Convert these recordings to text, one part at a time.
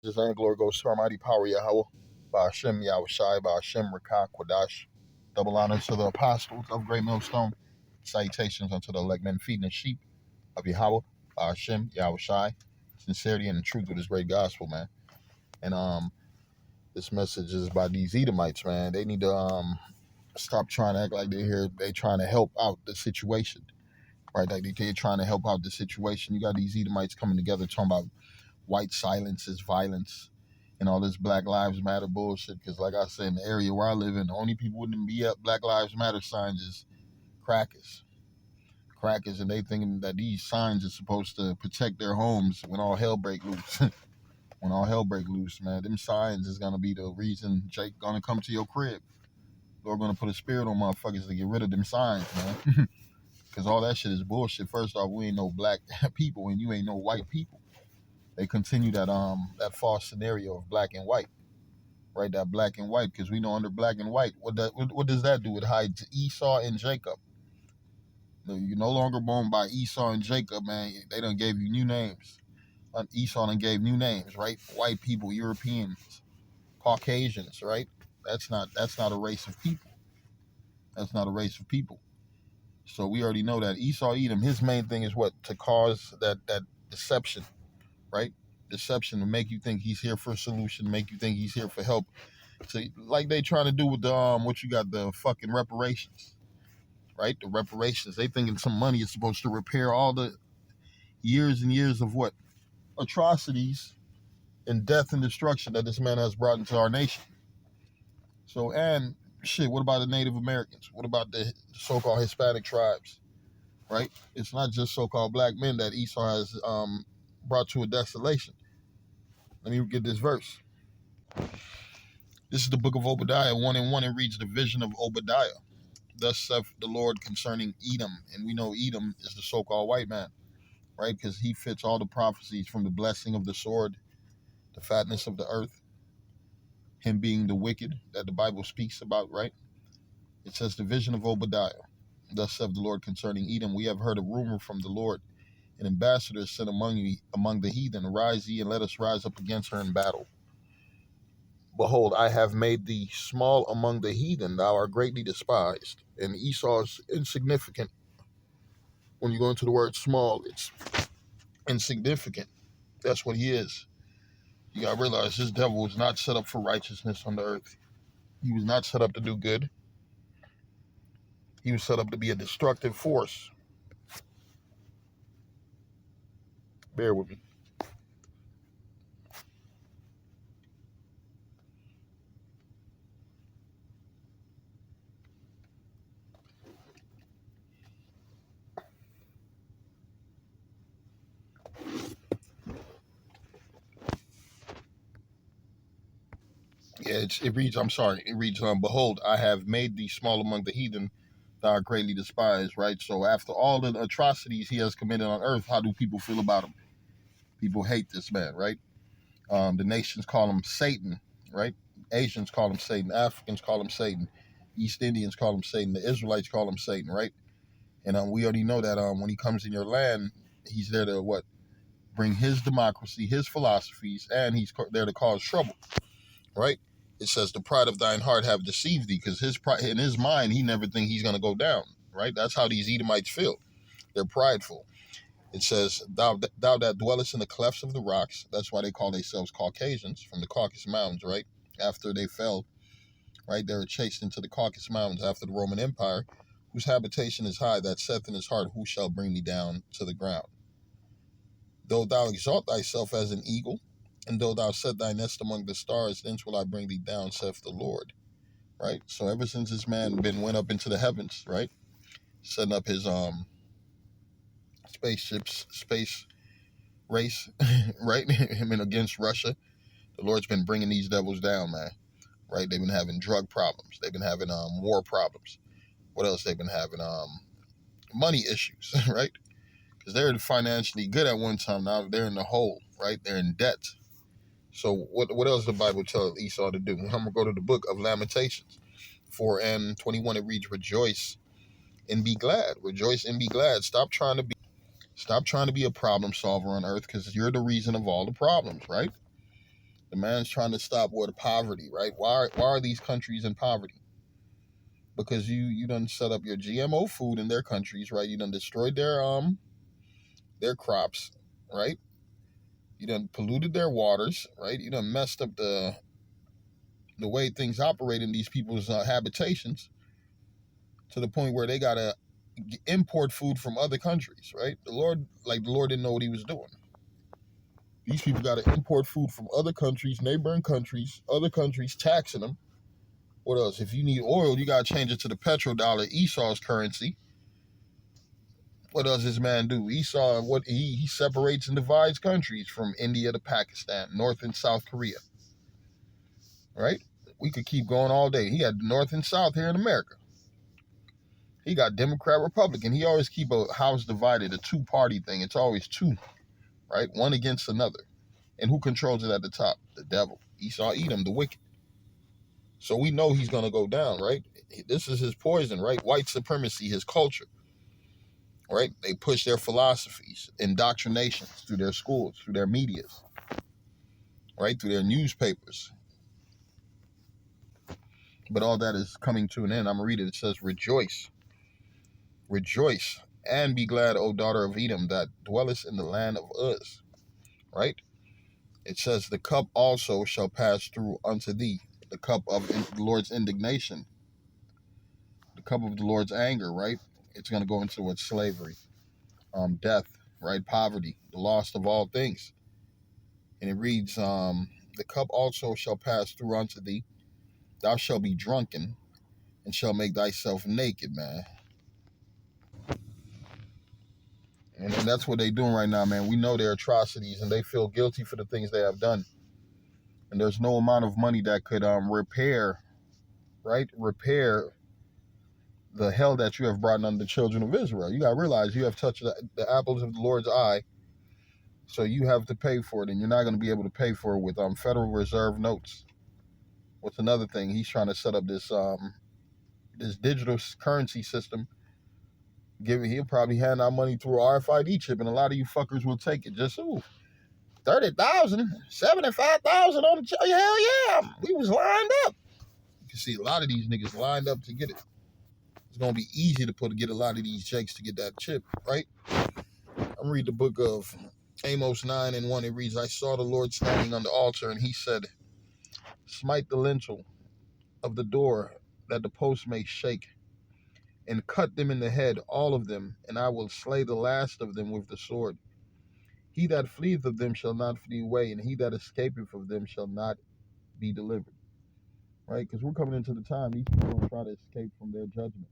Just and glory goes to Almighty Power Yahweh, by Hashem Yahweh Shai, by Hashem Rakah Kwadash. Double honors to the apostles of Great Millstone. Salutations unto the elect men feeding the sheep of Yahweh, by Hashem Yahweh Shai. Sincerity and the truth of this great gospel, man. And this message is by these Edomites, man. They need to stop trying to act like they're here. They trying to help out the situation, right? Like they're trying to help out the situation. You got these Edomites coming together talking about white silence is violence and all this Black Lives Matter bullshit. Because, like I said, in the area where I live in, the only people wouldn't be up Black Lives Matter signs is crackers. Crackers, and they thinking that these signs are supposed to protect their homes when all hell break loose. When all hell break loose, man, them signs is gonna be the reason Jake gonna come to your crib. Lord gonna put a spirit on motherfuckers to get rid of them signs, man. Because all that shit is bullshit. First off, we ain't no black people, and you ain't no white people. They continue that false scenario of black and white, right? That black and white, because we know under black and white, what does that do? It hides Esau and Jacob. You're no longer born by Esau and Jacob, man. They done gave you new names. Esau done gave new names, right? White people, Europeans, Caucasians, right? That's not a race of people. That's not a race of people. So we already know that Esau Edom, his main thing is what? To cause that deception, right? Deception to make you think he's here for a solution, make you think he's here for help. So like they trying to do with the what you got, the fucking reparations, right? The reparations. They thinking some money is supposed to repair all the years and years of what? Atrocities and death and destruction that this man has brought into our nation. So, and shit, what about the Native Americans? What about the so-called Hispanic tribes, right? It's not just so-called black men that Esau has brought to a desolation. Let me get this verse. This is the book of Obadiah, 1:1. It reads the vision of Obadiah. Thus saith the Lord concerning Edom. And we know Edom is the so-called white man, right? Because he fits all the prophecies from the blessing of the sword, the fatness of the earth, him being the wicked that the Bible speaks about, right? It says the vision of Obadiah. Thus saith the Lord concerning Edom. We have heard a rumor from the Lord. An ambassador is sent among you, among the heathen. Arise ye, and let us rise up against her in battle. Behold, I have made thee small among the heathen. Thou art greatly despised. And Esau is insignificant. When you go into the word small, it's insignificant. That's what he is. You got to realize this devil was not set up for righteousness on the earth. He was not set up to do good. He was set up to be a destructive force. Bear with me. Yeah, it reads, I'm sorry, it reads, behold, I have made thee small among the heathen, thou art greatly despised, right? So after all the atrocities he has committed on earth, how do people feel about him? People hate this man, right? The nations call him Satan, right? Asians call him Satan. Africans call him Satan. East Indians call him Satan. The Israelites call him Satan, right? And we already know that when he comes in your land, he's there to what? Bring his democracy, his philosophies, and he's there to cause trouble, right? It says the pride of thine heart have deceived thee, because his pride, in his mind, he never think he's going to go down, right? That's how these Edomites feel. They're prideful. It says, thou that dwellest in the clefts of the rocks, that's why they call themselves Caucasians, from the Caucasus Mountains, right? After they fell, right, they were chased into the Caucasus Mountains after the Roman Empire, whose habitation is high, that saith in his heart, who shall bring me down to the ground? Though thou exalt thyself as an eagle, and though thou set thy nest among the stars, thence will I bring thee down, saith the Lord. Right? So ever since this man went up into the heavens, right? Setting up his spaceships, space race, right? Him and against Russia, the Lord's been bringing these devils down, man. Right? They've been having drug problems. They've been having war problems. What else? They've been having money issues, right? Because they're financially good at one time. Now they're in the hole, right? They're in debt. So what else does the Bible tell Esau to do? I'm gonna go to the book of Lamentations, 4:21. It reads, "Rejoice and be glad. Rejoice and be glad. Stop trying to be a problem solver on earth, because you're the reason of all the problems, right? The man's trying to stop what poverty, right? Why are these countries in poverty? Because you done set up your GMO food in their countries, right? You done destroyed their crops, right? You done polluted their waters, right? You done messed up the way things operate in these people's habitations to the point where they gotta import food from other countries, right? The Lord didn't know what he was doing. These people gotta import food from other countries, neighboring countries, other countries, taxing them. What else? If you need oil, you gotta change it to the petrodollar, Esau's currency. What does this man do? Esau, what he separates and divides countries from India to Pakistan, North and South Korea, right? We could keep going all day. He had North and South here in America. He got Democrat, Republican. He always keep a house divided, a two-party thing. It's always two, right? One against another. And who controls it at the top? The devil. Esau, Edom, the wicked. So we know he's going to go down, right? This is his poison, right? White supremacy, his culture, right? They push their philosophies, indoctrinations through their schools, through their medias, right? Through their newspapers. But all that is coming to an end. I'm going to read it. It says, rejoice. Rejoice and be glad, O daughter of Edom, that dwellest in the land of Uz, right? It says, the cup also shall pass through unto thee, the cup of the Lord's indignation, the cup of the Lord's anger, right? It's going to go into what? Slavery, death, right? Poverty, the loss of all things. And it reads, the cup also shall pass through unto thee, thou shalt be drunken, and shall make thyself naked, man. And that's what they're doing right now, man. We know their atrocities, and they feel guilty for the things they have done. And there's no amount of money that could repair, right? Repair the hell that you have brought on the children of Israel. You got to realize you have touched the apples of the Lord's eye, so you have to pay for it, and you're not going to be able to pay for it with Federal Reserve notes. What's another thing? He's trying to set up this this digital currency system. He'll probably hand out money through an RFID chip, and a lot of you fuckers will take it. Just 30,000, 75,000 on the chip. Hell yeah, we was lined up. You can see a lot of these niggas lined up to get it. It's gonna be easy to get a lot of these checks to get that chip, right? I'm reading the book of Amos 9:1. It reads, I saw the Lord standing on the altar, and he said, smite the lintel of the door, that the post may shake, and cut them in the head, all of them, and I will slay the last of them with the sword. He that fleeth of them shall not flee away, and he that escapeth of them shall not be delivered. Right? Because we're coming into the time these people don't try to escape from their judgment.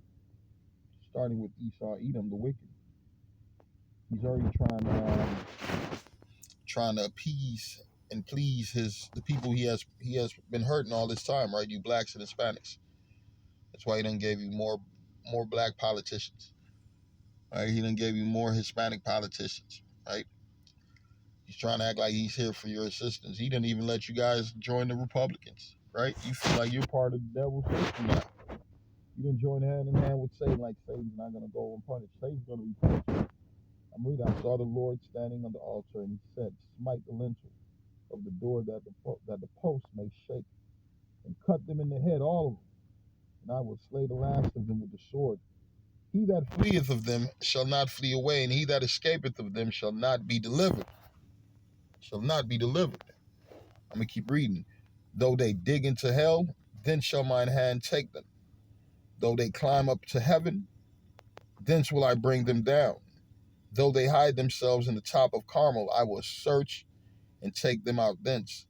Starting with Esau, Edom, the wicked. He's already trying to appease and please the people he has been hurting all this time, right? You blacks and Hispanics. That's why he done gave you more black politicians. Right? He done gave you more Hispanic politicians, right? He's trying to act like he's here for your assistance. He didn't even let you guys join the Republicans, right? You feel like you're part of the devil's system now. You didn't join hand in hand with Satan, like Satan's not going to go unpunished. Satan's going to be punished. I'm reading, I saw the Lord standing on the altar, and he said, smite the lintel of the door, that the post may shake, and cut them in the head, all of them, and I will slay the last of them with the sword. He that fleeth of them shall not flee away, and he that escapeth of them shall not be delivered. Shall not be delivered. I'm going to keep reading. Though they dig into hell, then shall mine hand take them. Though they climb up to heaven, thence will I bring them down. Though they hide themselves in the top of Carmel, I will search and take them out thence.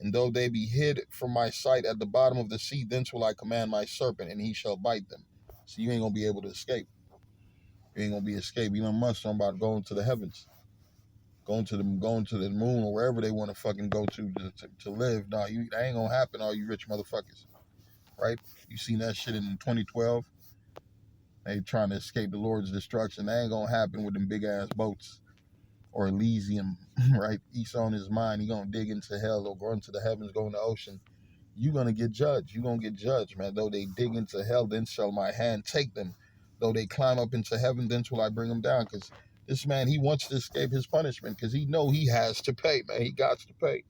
And though they be hid from my sight at the bottom of the sea, thence will I command my serpent, and he shall bite them. So you ain't going to be able to escape. You ain't going to be escaped. Elon Musk talking about going to the heavens. Going to the moon, or wherever they want to fucking go to live. Nah, that ain't going to happen, all you rich motherfuckers. Right? You seen that shit in 2012? They trying to escape the Lord's destruction. That ain't gonna happen with them big ass boats or Elysium, right? He's on his mind. He gonna dig into hell or go into the heavens, go in the ocean. You gonna get judged. You gonna get judged, man. Though they dig into hell, then shall my hand take them. Though they climb up into heaven, then shall I bring them down. Because this man, he wants to escape his punishment because he know he has to pay, man. He got to pay.